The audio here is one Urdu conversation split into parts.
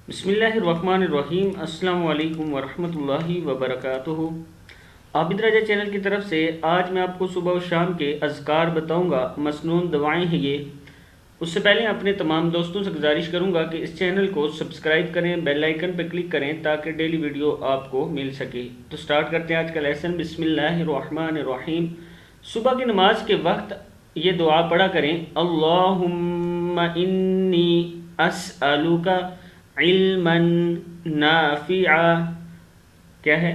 بسم اللہ الرحمن الرحیم۔ السلام علیکم ورحمۃ اللہ وبرکاتہ۔ عابد راجہ چینل کی طرف سے آج میں آپ کو صبح و شام کے اذکار بتاؤں گا، مسنون دعائیں ہیں یہ۔ اس سے پہلے اپنے تمام دوستوں سے گزارش کروں گا کہ اس چینل کو سبسکرائب کریں، بیل آئیکن پہ کلک کریں تاکہ ڈیلی ویڈیو آپ کو مل سکے۔ تو سٹارٹ کرتے ہیں آج کا لیسن۔ بسم اللہ الرحمن الرحیم۔ صبح کی نماز کے وقت یہ دعا پڑھا کریں، اللہم انی اسألک علما نافعا۔ کیا ہے؟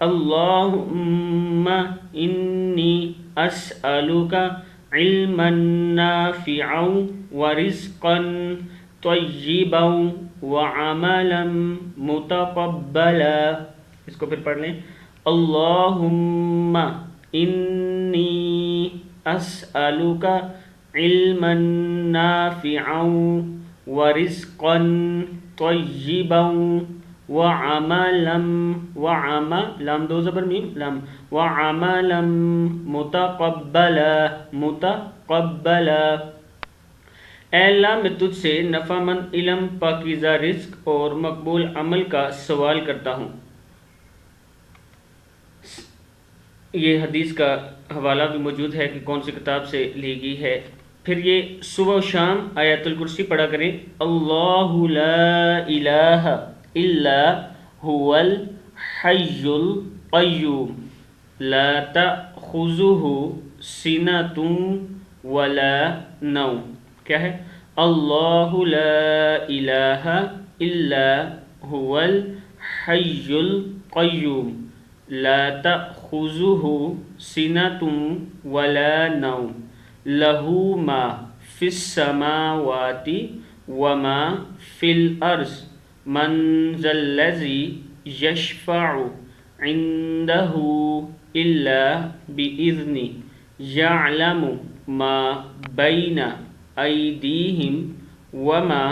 اللہم انی اسألک علما نافعا ورزقا طیبا وعملا متقبلا۔ اس کو پھر پڑھ لیں، اللہم انی اسألک علما نافعا ورزقا طیبا وعملا لام دو زبر میم لام وعملا متقبلا۔ اے اللہ میں تجھ سے نفع مند علم، پاکیزہ رزق اور مقبول عمل کا سوال کرتا ہوں۔ یہ حدیث کا حوالہ بھی موجود ہے کہ کون سی کتاب سے لی گئی ہے۔ پھر یہ صبح و شام آیت الکرسی پڑھا کریں، اللہ لا الہ الا هو الحی القیوم لا تأخذہ سنۃ ولا نوم۔ کیا ہے؟ اللہ لا الہ الا هو الحی القیوم لا تأخذہ سنۃ ولا نوم لہ ما فی السماوات وما فی الارض من ذا الذی یشفع عنده الا بإذنہ یعلم ما بین ایدیہم وما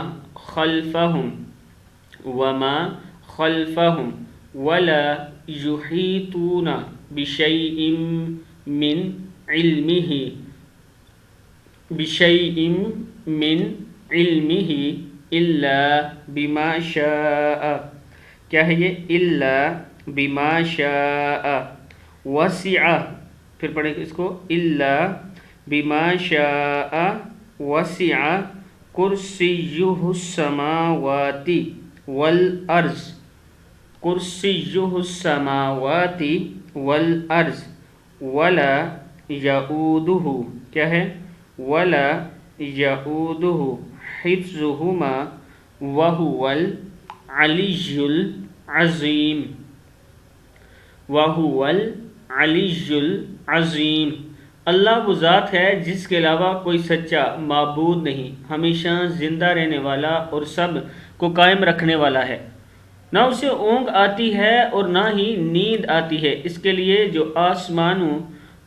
خلفہم ولا یحیطون بشیء من علمہ الا بما شاء۔ کیا ہے یہ؟ الا بما شاء وسع۔ پھر پڑھیں اس کو، الا بما شاء وسع کرسیہ السماوات والارض کرسیہ السماوات والارض ولا یعودہ۔ کیا ہے؟ ولا یعودہ حفظہما وہو العلی العظیم اللہ وہ ذات ہے جس کے علاوہ کوئی سچا معبود نہیں، ہمیشہ زندہ رہنے والا اور سب کو قائم رکھنے والا ہے۔ نہ اسے اونگ آتی ہے اور نہ ہی نیند آتی ہے۔ اس کے لیے جو آسمانوں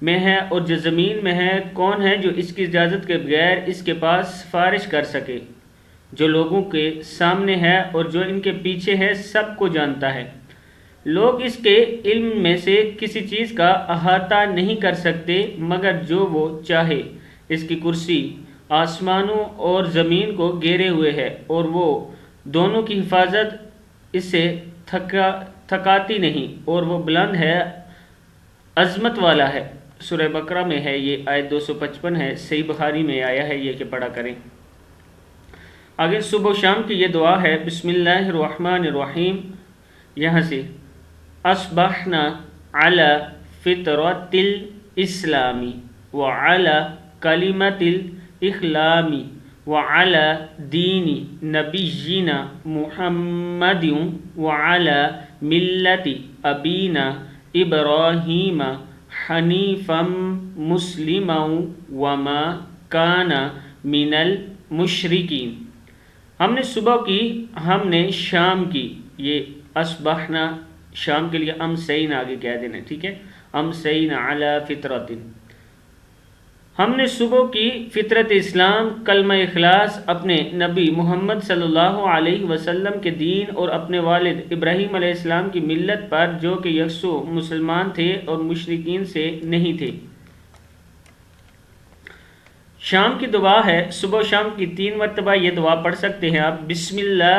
میں ہے اور جو زمین میں ہے، کون ہے جو اس کی اجازت کے بغیر اس کے پاس سفارش کر سکے؟ جو لوگوں کے سامنے ہے اور جو ان کے پیچھے ہے، سب کو جانتا ہے۔ لوگ اس کے علم میں سے کسی چیز کا احاطہ نہیں کر سکتے مگر جو وہ چاہے۔ اس کی کرسی آسمانوں اور زمین کو گھیرے ہوئے ہے اور وہ دونوں کی حفاظت اس سے تھکاتی نہیں، اور وہ بلند ہے، عظمت والا ہے۔ سورہ بقرہ میں ہے، یہ آیت 255 ہے، صحیح بخاری میں آیا ہے یہ کہ پڑھا کریں۔ آگے صبح و شام کی یہ دعا ہے، بسم اللہ الرحمن الرحیم۔ یہاں سے اصبحنا علی فطرۃ الاسلام وعلی کلمۃ الاخلاص وعلی دین نبینا محمد وعلی ملت ابینا ابراہیم حنیفا مسلما وما کان من المشرکین۔ ہم نے صبح کی، ہم نے شام کی، یہ اصبحنا شام کے لیے امسین آگے کہہ دینا، ٹھیک ہے، امسین علی فطرۃ۔ ہم نے صبح کی فطرت اسلام، کلمہ اخلاص، اپنے نبی محمد صلی اللہ علیہ وسلم کے دین اور اپنے والد ابراہیم علیہ السلام کی ملت پر جو کہ یکسو مسلمان تھے اور مشرکین سے نہیں تھے۔ شام کی دعا ہے، صبح و شام کی 3 مرتبہ یہ دعا پڑھ سکتے ہیں آپ۔ بسم اللہ